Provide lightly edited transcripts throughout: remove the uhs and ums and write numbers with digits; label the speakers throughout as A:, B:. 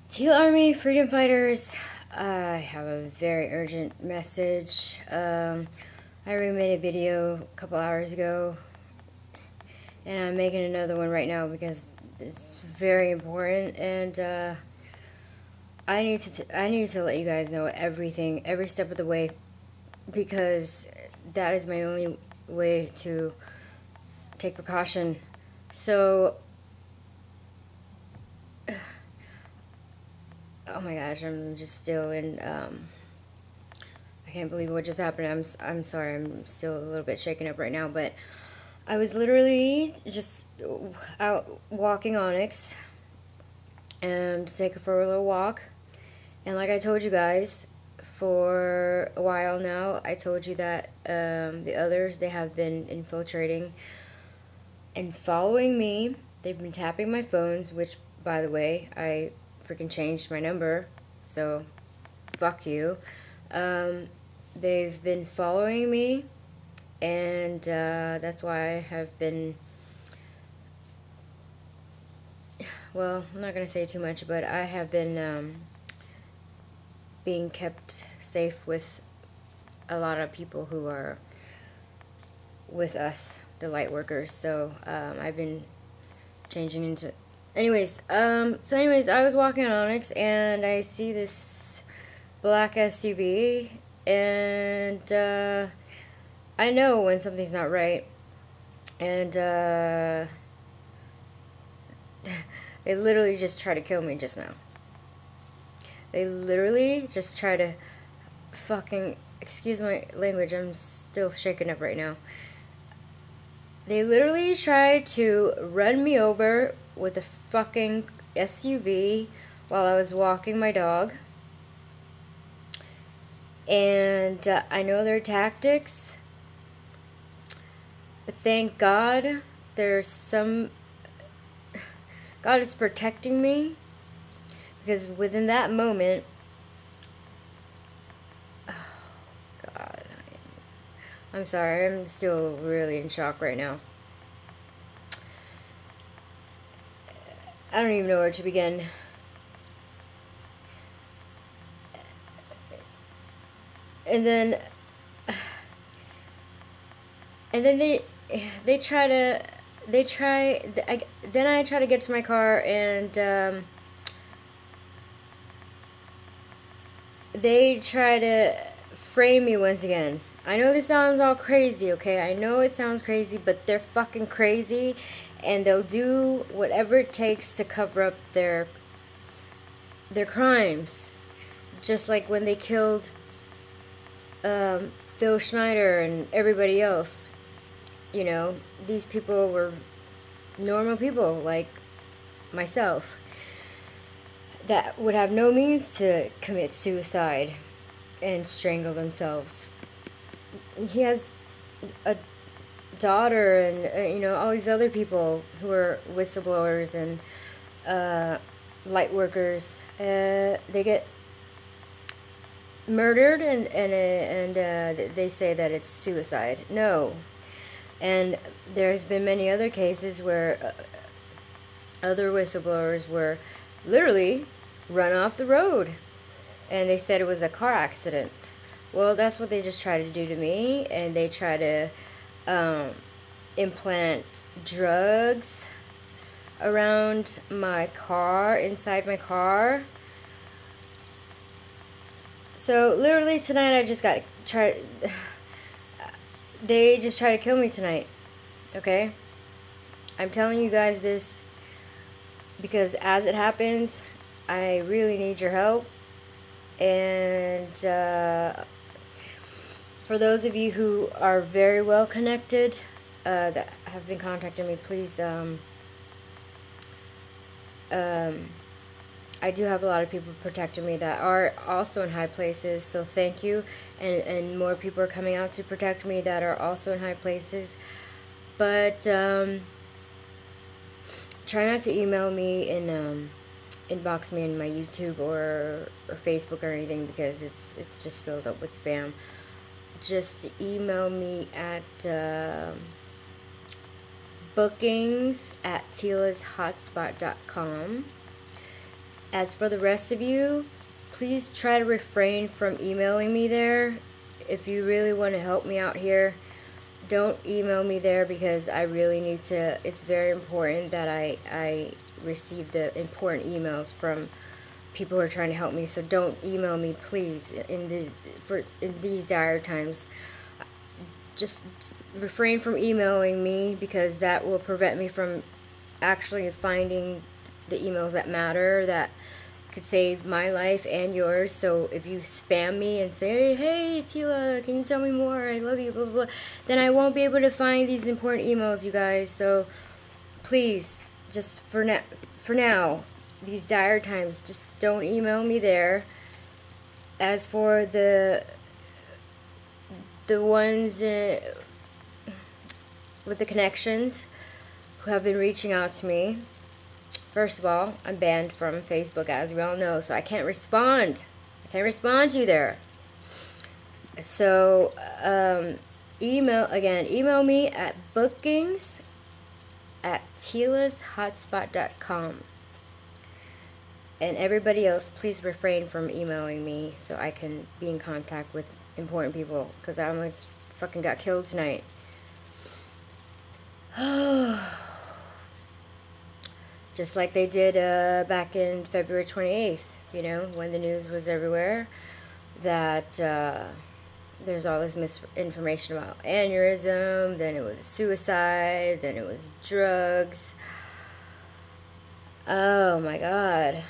A: Teal Army Freedom Fighters, I have a very urgent message. I already made a video a couple hours ago, and I'm making another one right now because it's very important, and I need to let you guys know everything, every step of the way, because that is my only way to take precaution. So, oh my gosh, I'm just still in, I can't believe what just happened. I'm sorry, I'm still a little bit shaken up right now, but I was literally just out walking Onyx and to take her for a little walk. And like I told you guys, for a while now, I told you that the others, they have been infiltrating and following me. They've been tapping my phones, which, by the way, I freaking changed my number, so fuck you. They've been following me, and that's why I have been, well, I'm not going to say too much, but I have been being kept safe with a lot of people who are with us, the light workers. So I've been changing into, anyways, I was walking on Onyx and I see this black SUV, and I know when something's not right, and they literally just try to kill me just now. They literally just try to fucking, excuse my language, I'm still shaken up right now. They literally tried to run me over with a fucking SUV while I was walking my dog. And I know their tactics, but thank God there's some, God is protecting me, because within that moment, oh God, I'm sorry, I'm still really in shock right now. I don't even know where to begin. And then they try to, then I try to get to my car, and they try to frame me once again. I know this sounds all crazy, okay? I know it sounds crazy, but they're fucking crazy, and they'll do whatever it takes to cover up their crimes. Just like when they killed Phil Schneider and everybody else. You know, these people were normal people like myself that would have no means to commit suicide and strangle themselves. He has a daughter, and you know, all these other people who are whistleblowers and light workers. They get murdered, and they say that it's suicide. No. And there's been many other cases where other whistleblowers were literally run off the road, and they said it was a car accident. Well, that's what they just try to do to me, and they try to implant drugs around my car, inside my car. So literally tonight I just got they just try to kill me tonight, okay? I'm telling you guys this because as it happens, I really need your help. And for those of you who are very well connected, that have been contacting me, please, I do have a lot of people protecting me that are also in high places, so thank you. And more people are coming out to protect me that are also in high places. But try not to email me and inbox me in my YouTube or Facebook or anything, because it's just filled up with spam. Just email me at bookings@tealashotspot.com. As for the rest of you, please try to refrain from emailing me there. If you really want to help me out here, don't email me there, because I really need to. It's very important that I receive the important emails from people who are trying to help me. So don't email me, please, in these dire times. Just refrain from emailing me, because that will prevent me from actually finding the emails that matter, that could save my life and yours. So if you spam me and say, hey Tila, can you tell me more, I love you, blah blah blah, then I won't be able to find these important emails, you guys. So please, just for now, these dire times, just don't email me there. As for the ones with the connections who have been reaching out to me, first of all, I'm banned from Facebook, as we all know, so I can't respond. I can't respond to you there. So, email me at bookings@tila's.hotspot.com. And everybody else, please refrain from emailing me so I can be in contact with important people, because I almost fucking got killed tonight. Just like they did back in February 28th, you know, when the news was everywhere, that there's all this misinformation about aneurysm, then it was suicide, then it was drugs. Oh my God.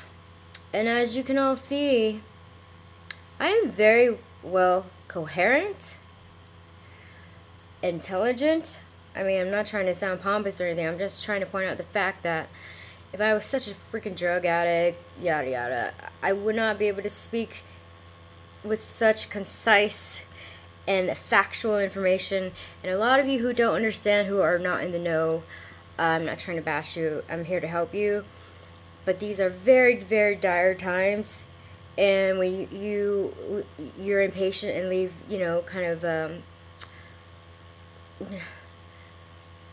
A: And as you can all see, I am very well coherent, intelligent. I mean, I'm not trying to sound pompous or anything. I'm just trying to point out the fact that if I was such a freaking drug addict, yada yada, I would not be able to speak with such concise and factual information. And a lot of you who don't understand, who are not in the know, I'm not trying to bash you. I'm here to help you. But these are very, very dire times. And when you're impatient and leave, you know, kind of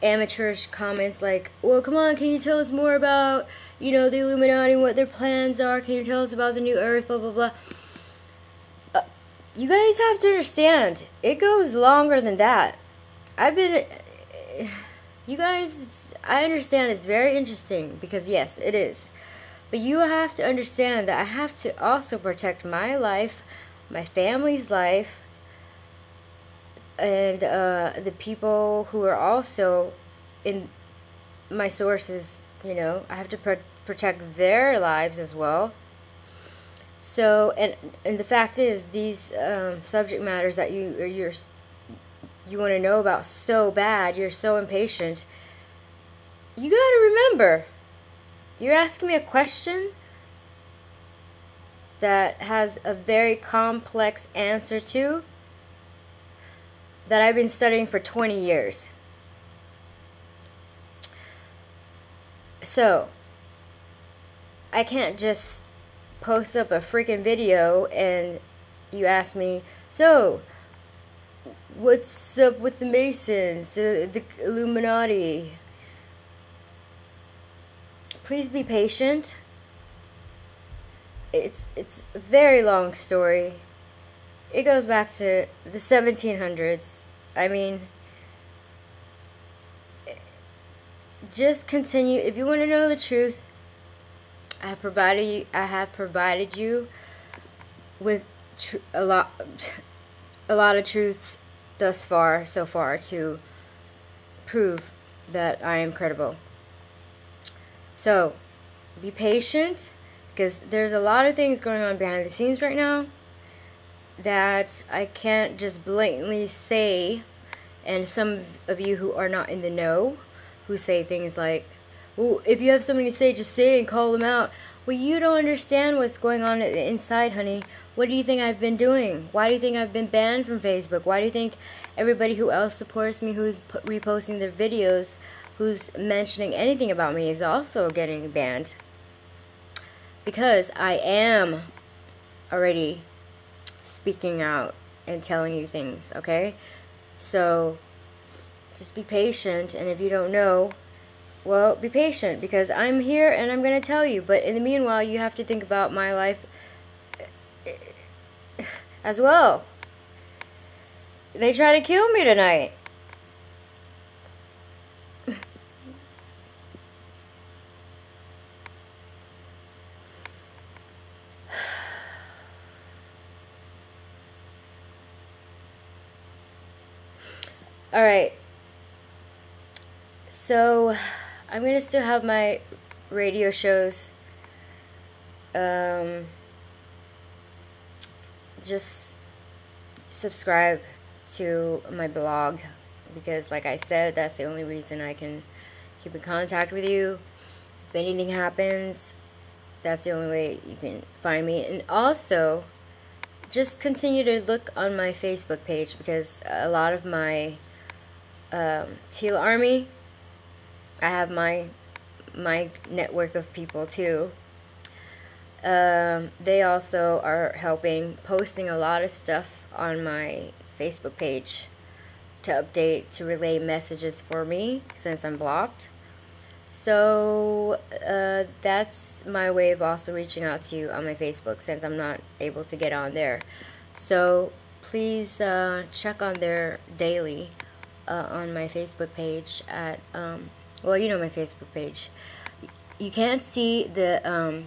A: amateurish comments like, well, come on, can you tell us more about, you know, the Illuminati and what their plans are? Can you tell us about the new earth, blah blah blah? You guys have to understand, it goes longer than that. You guys, I understand it's very interesting, because yes, it is. But you have to understand that I have to also protect my life, my family's life, and the people who are also in my sources, you know, I have to protect their lives as well. So, and the fact is, these subject matters that you want to know about so bad, you're so impatient, you gotta remember, you're asking me a question that has a very complex answer to, that I've been studying for 20 years. So, I can't just post up a freaking video and you ask me, so, what's up with the Masons, the Illuminati? Please be patient. It's a very long story. It goes back to the 1700s. I mean, just continue. If you want to know the truth, I have provided you with a lot of truths so far to prove that I am credible. So, be patient, because there's a lot of things going on behind the scenes right now that I can't just blatantly say. And some of you who are not in the know, who say things like, well, if you have something to say, just say it and call them out. Well, you don't understand what's going on inside, honey. What do you think I've been doing? Why do you think I've been banned from Facebook? Why do you think everybody who else supports me, who's reposting their videos, who's mentioning anything about me, is also getting banned? Because I am already speaking out and telling you things, okay? So, just be patient, and if you don't know, well, be patient, because I'm here and I'm going to tell you. But in the meanwhile, you have to think about my life as well. They try to kill me tonight. Alright. So, I'm going to still have my radio shows. Just subscribe to my blog, because like I said, that's the only reason I can keep in contact with you. If anything happens, that's the only way you can find me. And also, just continue to look on my Facebook page, because a lot of my Teal Army, I have my network of people too. They also are helping, posting a lot of stuff on my Facebook page to update, to relay messages for me since I'm blocked. So that's my way of also reaching out to you on my Facebook, since I'm not able to get on there. So please check on there daily on my Facebook page at, well, you know my Facebook page. You can't see the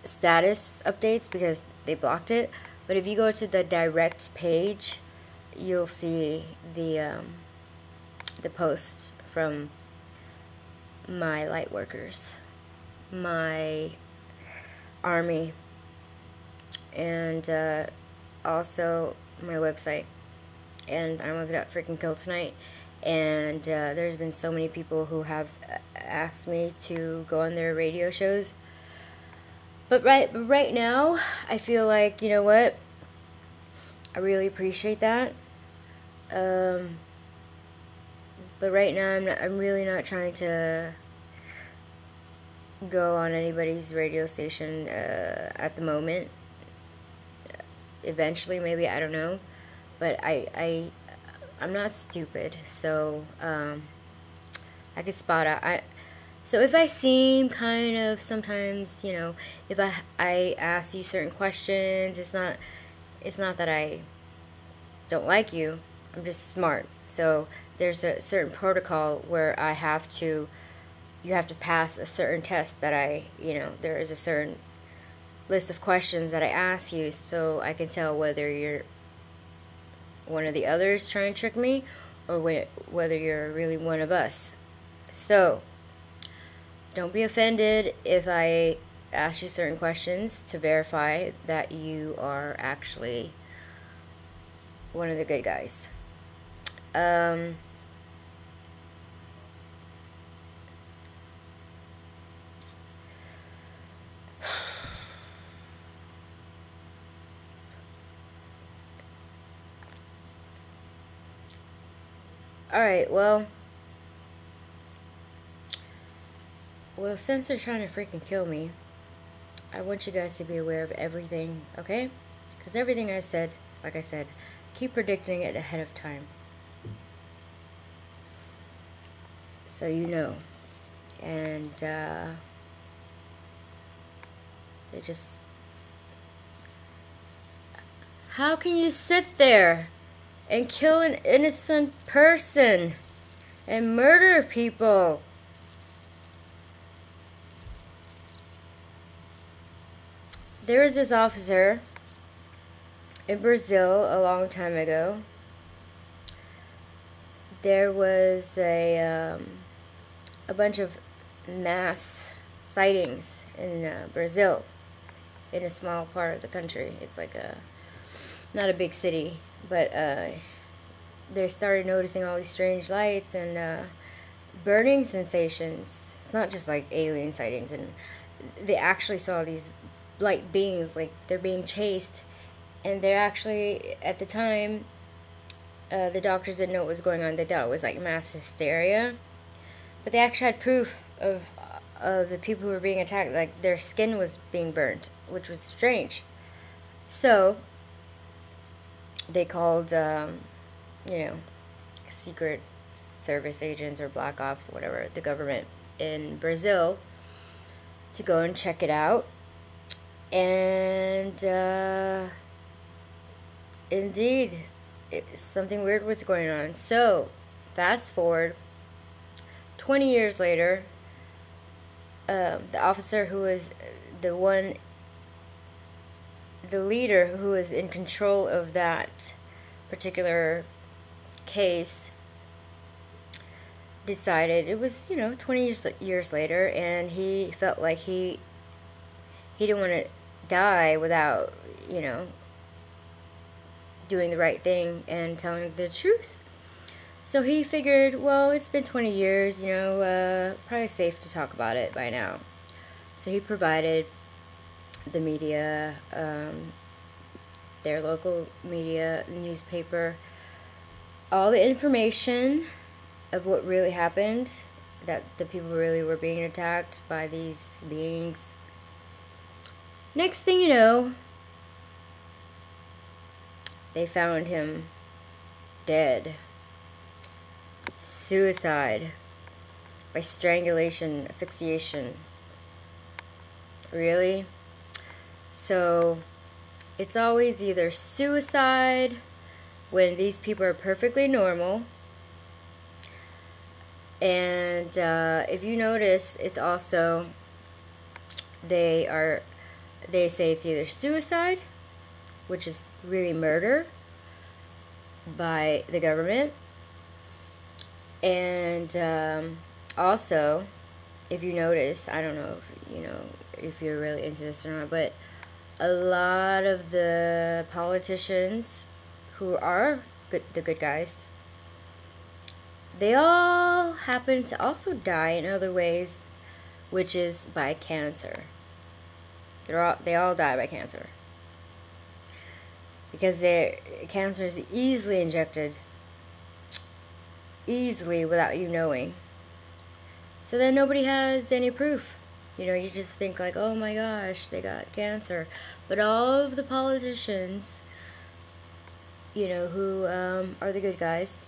A: status updates because they blocked it, but if you go to the direct page, you'll see the posts from my light workers, my army, and also my website. And I almost got freaking killed tonight, and there's been so many people who have asked me to go on their radio shows. But right now, I feel like, you know what, I really appreciate that. But right now, I'm really not trying to go on anybody's radio station at the moment. Eventually, maybe, I don't know. But I'm not stupid, so I can spot out. So if I seem kind of sometimes, you know, if I ask you certain questions, it's not that I don't like you. I'm just smart. So there's a certain protocol where you have to pass a certain test that there is a certain list of questions that I ask you, so I can tell whether you're one of the others trying to trick me, or whether you're really one of us. So don't be offended if I ask you certain questions to verify that you are actually one of the good guys. Alright, well, since they're trying to freaking kill me, I want you guys to be aware of everything, okay? Because everything I said, like I said, keep predicting it ahead of time, so you know. And they just, how can you sit there and kill an innocent person and murder people? There was this officer in Brazil a long time ago. There was a bunch of mass sightings in Brazil, in a small part of the country. It's like not a big city, but they started noticing all these strange lights and burning sensations. It's not just like alien sightings, and they actually saw these light beings, like they're being chased, and they're actually, at the time, the doctors didn't know what was going on. They thought it was like mass hysteria, but they actually had proof of the people who were being attacked, like their skin was being burned, which was strange. So they called Secret Service agents or Black Ops or whatever, the government, in Brazil to go and check it out. And indeed, something weird was going on. So, fast forward 20 years later, the officer who was the leader who was in control of that particular case decided, it was, 20 years later, and he felt like he didn't want to die without, doing the right thing and telling the truth. So he figured, well, it's been 20 years, probably safe to talk about it by now. So he provided the media, their local media, newspaper, all the information of what really happened, that the people really were being attacked by these beings. Next thing you know, they found him dead. Suicide by strangulation, asphyxiation. Really? So it's always either suicide when these people are perfectly normal, and if you notice, it's also they say it's either suicide, which is really murder by the government, and also, if you notice, I don't know if you're really into this or not, but a lot of the politicians who are the good guys, they all happen to also die in other ways, which is by cancer. They all die by cancer. Because cancer is easily injected, easily without you knowing. So then nobody has any proof. You just think like, oh my gosh, they got cancer. But all of the politicians, who are the good guys,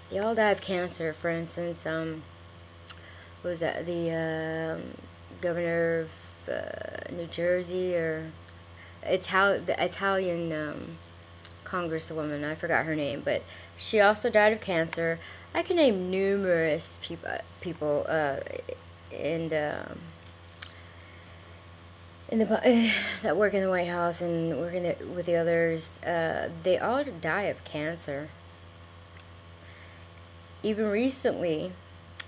A: they all die of cancer. For instance, what was that? The governor of New Jersey, or the Italian congresswoman, I forgot her name, but she also died of cancer. I can name numerous people that work in the White House and working with the others. They all die of cancer. Even recently,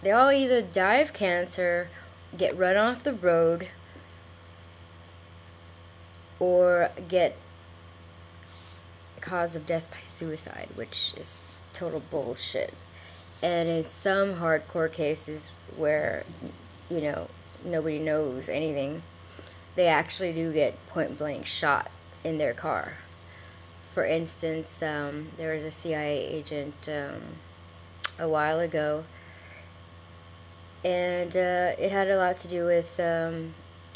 A: they all either die of cancer, get run off the road, or get cause of death by suicide, which is total bullshit. And in some hardcore cases where, nobody knows anything, they actually do get point blank shot in their car. For instance, there was a CIA agent a while ago, and it had a lot to do with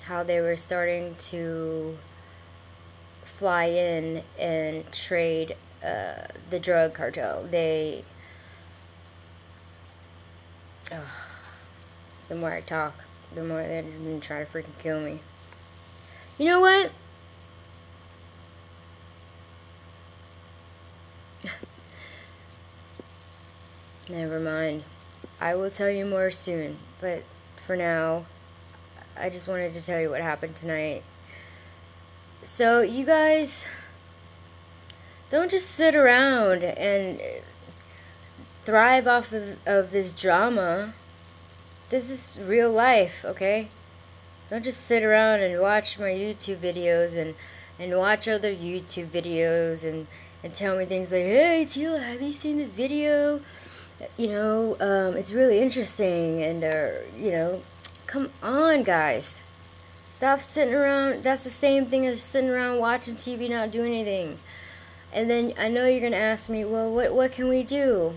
A: how they were starting to fly in and trade the drug cartel. The more I talk, the more they're going to try to freaking kill me. You know what? Never mind. I will tell you more soon, but for now, I just wanted to tell you what happened tonight. So, you guys, don't just sit around and thrive off of this drama. This is real life, okay? Don't just sit around and watch my YouTube videos and watch other YouTube videos and tell me things like, hey, Teela, have you seen this video? It's really interesting, and, come on, guys. Stop sitting around. That's the same thing as sitting around watching TV, not doing anything. And then I know you're going to ask me, well, what can we do?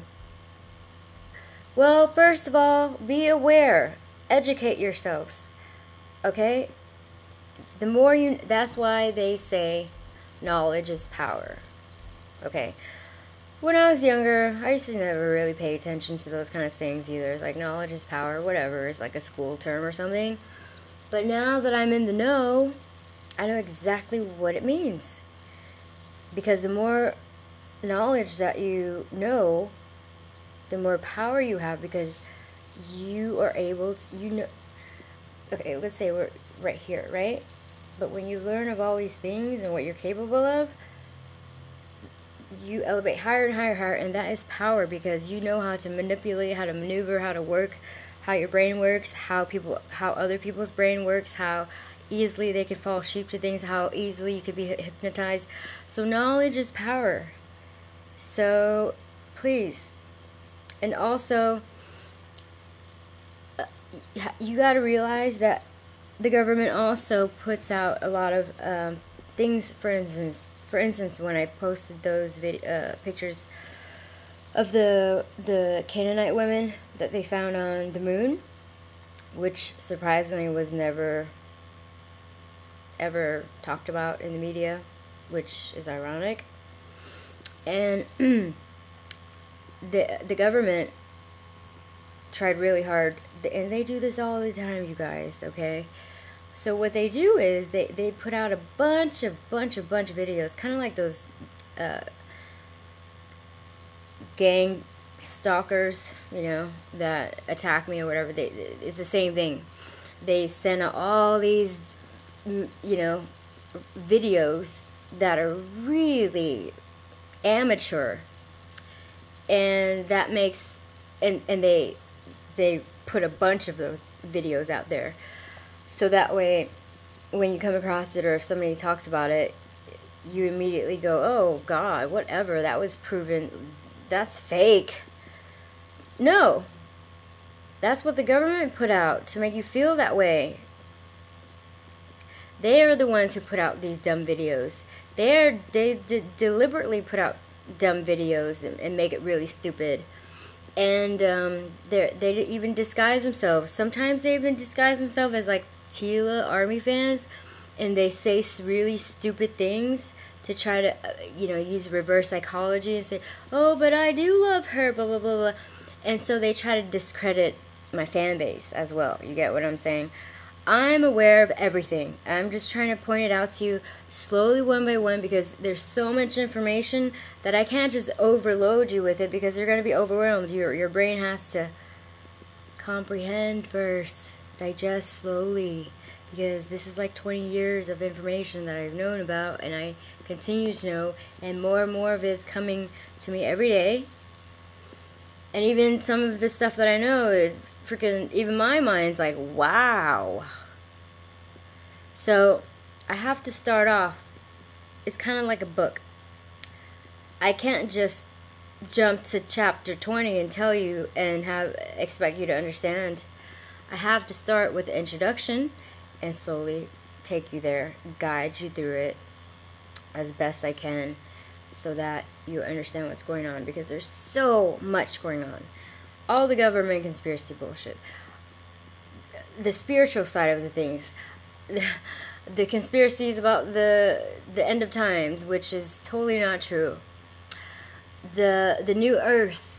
A: Well, first of all, be aware. Educate yourselves. Okay? The more that's why they say knowledge is power. Okay? when I was younger, I used to never really pay attention to those kind of things either. It's like knowledge is power, whatever. It's like a school term or something. But now that I'm in the know, I know exactly what it means. Because the more knowledge that you know, the more power you have, because you are able to, you know, okay, let's say we're right here, right? But when you learn of all these things and what you're capable of, you elevate higher and higher and higher, and that is power, because you know how to manipulate, how to maneuver, how to work, how your brain works, how other people's brain works, how easily they can fall sheep to things, how easily you could be hypnotized. So knowledge is power. So please, and also you got to realize that the government also puts out a lot of things. For instance, when I posted those pictures of the Canaanite women that they found on the moon, which surprisingly was never ever talked about in the media, which is ironic. And the government tried really hard, and they do this all the time, you guys, okay? So what they do is they put out a bunch of videos, kind of like those gang stalkers, you know, that attack me or whatever. It's the same thing. They send out all these, you know, videos that are really amateur, and that makes, and they put a bunch of those videos out there, so that way when you come across it, or if somebody talks about it, you immediately go, oh God, whatever, that was proven, that's fake. No, that's what the government put out to make you feel that way. They are the ones who put out these dumb videos. They deliberately put out dumb videos and make it really stupid. And they even disguise themselves. Sometimes they even disguise themselves as like Tila Army fans, and they say really stupid things to try to, you know, use reverse psychology and say, oh, but I do love her, blah, blah, blah, blah. And so they try to discredit my fan base as well. You get what I'm saying? I'm aware of everything. I'm just trying to point it out to you slowly, one by one, because there's so much information that I can't just overload you with it, because you're going to be overwhelmed. Your brain has to comprehend first, digest slowly, because this is like 20 years of information that I've known about, and I continue to know, and more of it is coming to me every day. And even some of the stuff that I know, it's freaking, even my mind's like, wow. So I have to start off, it's kind of like a book. I can't just jump to chapter 20 and tell you and expect you to understand. I have to start with the introduction and slowly take you there, guide you through it as best I can, so that you understand what's going on, because there's so much going on. All the government conspiracy bullshit. The spiritual side of the things. The conspiracies about the end of times, which is totally not true. The new earth.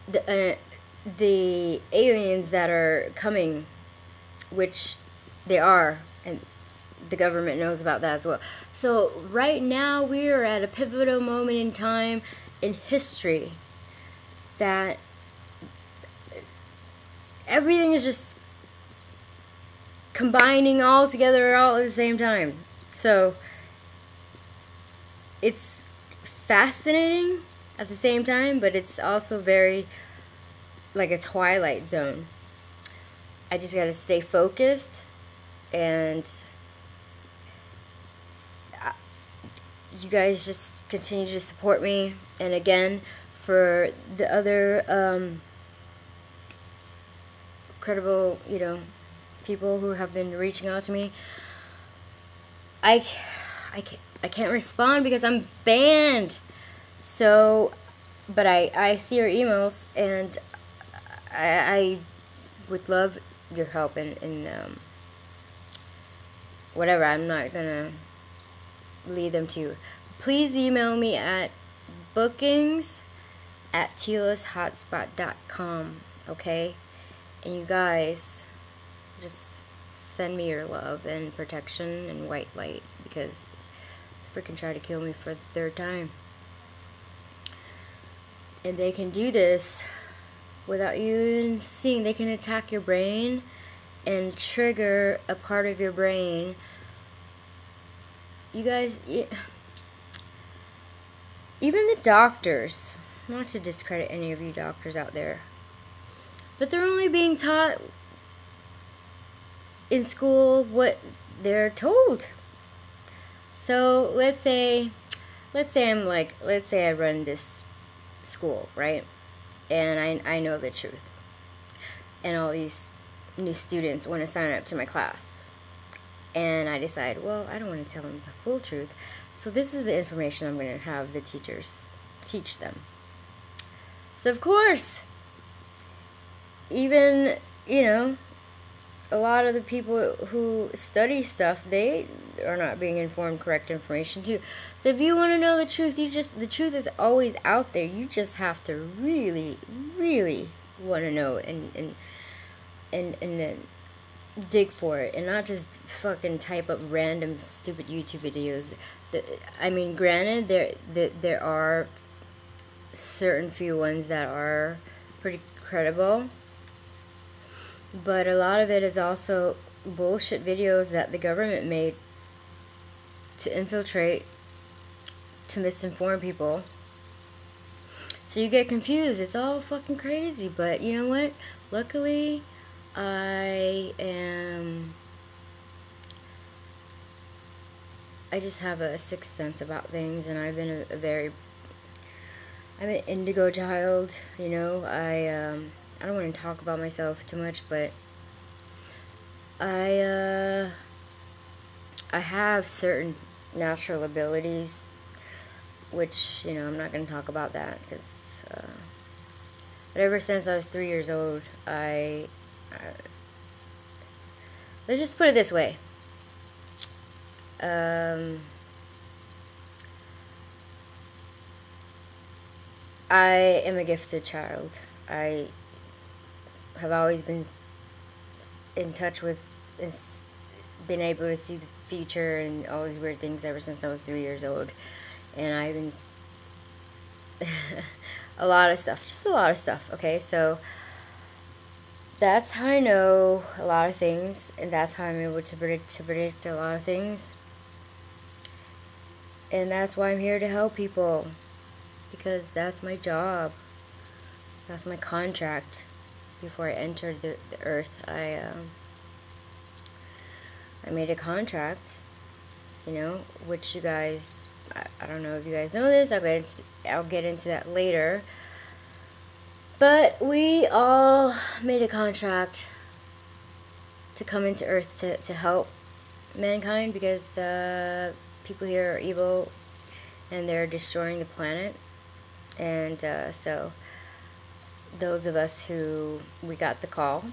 A: The aliens that are coming, which they are, and the government knows about that as well. So right now we are at a pivotal moment in time in history that everything is just combining all together all at the same time. So it's fascinating at the same time, but it's also very like a twilight zone. I just gotta stay focused, and you guys just continue to support me. And again, for the other credible, you know, people who have been reaching out to me, I can't respond because I'm banned. So, but I see your emails, and I would love your help in whatever. I'm not gonna lead them to you. Please email me at bookings at TilaSHotspot.com, okay? And you guys, just send me your love and protection and white light, because they freaking try to kill me for the third time. And they can do this without you even seeing. They can attack your brain and trigger a part of your brain. You guys, even the doctors, not to discredit any of you doctors out there, but they're only being taught in school what they're told. So let's say I run this school, right? And I know the truth. And all these new students want to sign up to my class. And I decide, well, I don't want to tell them the full truth. So this is the information I'm going to have the teachers teach them. So of course, even, a lot of the people who study stuff, they are not being informed correct information too. So if you want to know the truth, the truth is always out there. You just have to really, really want to know and then dig for it, and not just fucking type up random stupid YouTube videos. I mean, granted, there are certain few ones that are pretty credible, but a lot of it is also bullshit videos that the government made to infiltrate, to misinform people. So you get confused. It's all fucking crazy. But you know what? Luckily, I just have a sixth sense about things, and I've been I'm an indigo child, I don't want to talk about myself too much, but I have certain natural abilities, which, I'm not going to talk about that, because, but ever since I was 3 years old, let's just put it this way. I am a gifted child. I have always been in touch with and been able to see the future and all these weird things ever since I was 3 years old. And I've been a lot of stuff, okay? So that's how I know a lot of things, and that's how I'm able to predict a lot of things. And that's why I'm here to help people, because that's my job. That's my contract. Before I entered the earth, I made a contract, which you guys, I don't know if you guys know this. I'll get into that later. But we all made a contract to come into earth to help mankind, because people here are evil and they're destroying the planet. And so those of us who we got the call,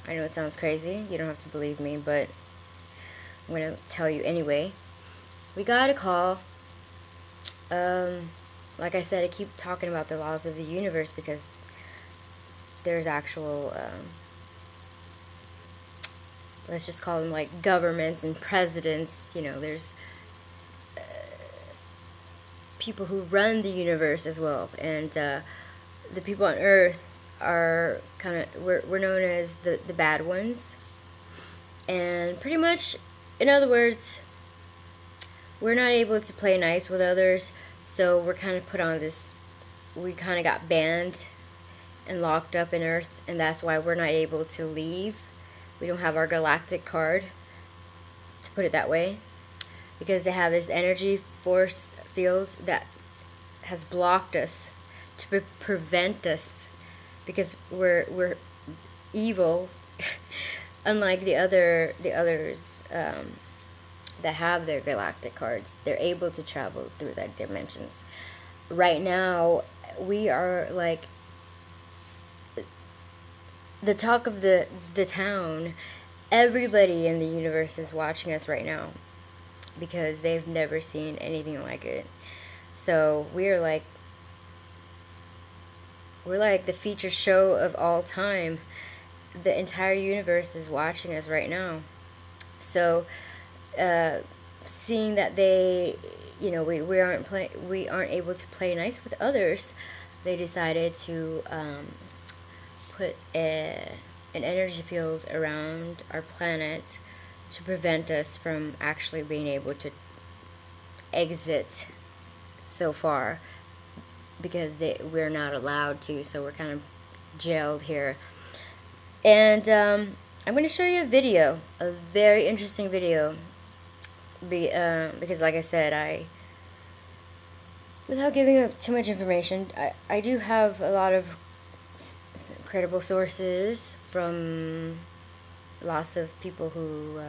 A: I know it sounds crazy, you don't have to believe me, but I'm going to tell you anyway. We got a call. Like I said, I keep talking about the laws of the universe, because there's actual, let's just call them like governments and presidents, there's people who run the universe as well, and the people on Earth are we're known as the bad ones, and pretty much, in other words, we're not able to play nice with others, so we're kind of put on this, we kind of got banned and locked up in Earth, and that's why we're not able to leave. We don't have our galactic card, to put it that way, because they have this energy force field that has blocked us to prevent us, because we're evil, unlike the others that have their galactic cards. They're able to travel through that dimensions. Right now, we are like the talk of the town. Everybody in the universe is watching us right now, because they've never seen anything like it. So we're like We're like the featured show of all time. The entire universe is watching us right now. So, seeing that they, we aren't able to play nice with others, they decided to put an energy field around our planet to prevent us from actually being able to exit so far, because we're not allowed to, so we're kind of jailed here. And I'm going to show you a video, a very interesting video, because like I said, without giving up too much information, I do have a lot of credible sources from lots of people who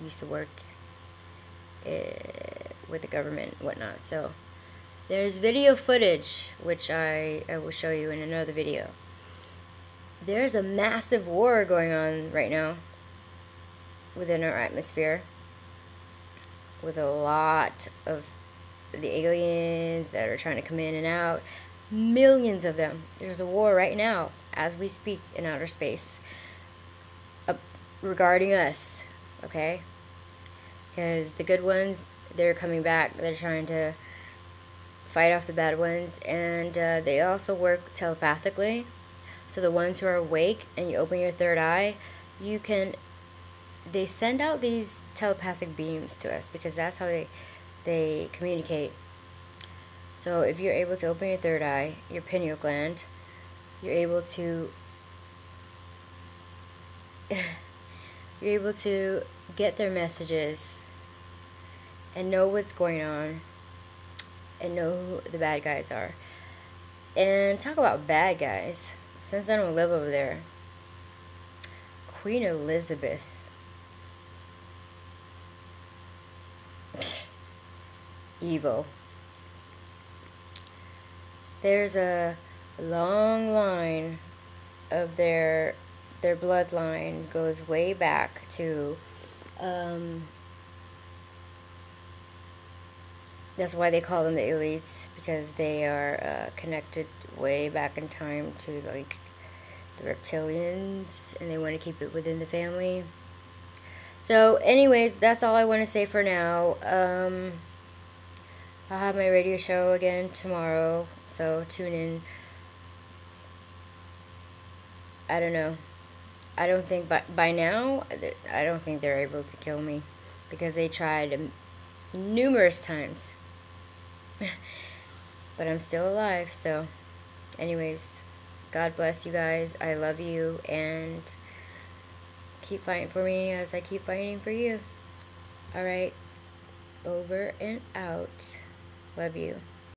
A: used to work with the government and whatnot. So there's video footage, which I will show you in another video. There's a massive war going on right now within our atmosphere, with a lot of the aliens that are trying to come in and out. Millions of them. There's a war right now as we speak in outer space regarding us, okay? Because the good ones, they're coming back. They're trying to fight off the bad ones, and they also work telepathically. So the ones who are awake and you open your third eye, they send out these telepathic beams to us, because that's how they communicate. So if you're able to open your third eye, your pineal gland, you're able to get their messages and know what's going on and know who the bad guys are. And talk about bad guys, since I don't live over there, Queen Elizabeth. Evil. There's a long line of their bloodline goes way back to that's why they call them the elites, because they are connected way back in time to like the reptilians, and they want to keep it within the family. So anyways, that's all I want to say for now. I'll have my radio show again tomorrow, so tune in. I don't know. I don't think by now, I don't think they're able to kill me, because they tried numerous times. But I'm still alive, so anyways, God bless you guys. I love you, and keep fighting for me as I keep fighting for you. Alright, over and out. Love you.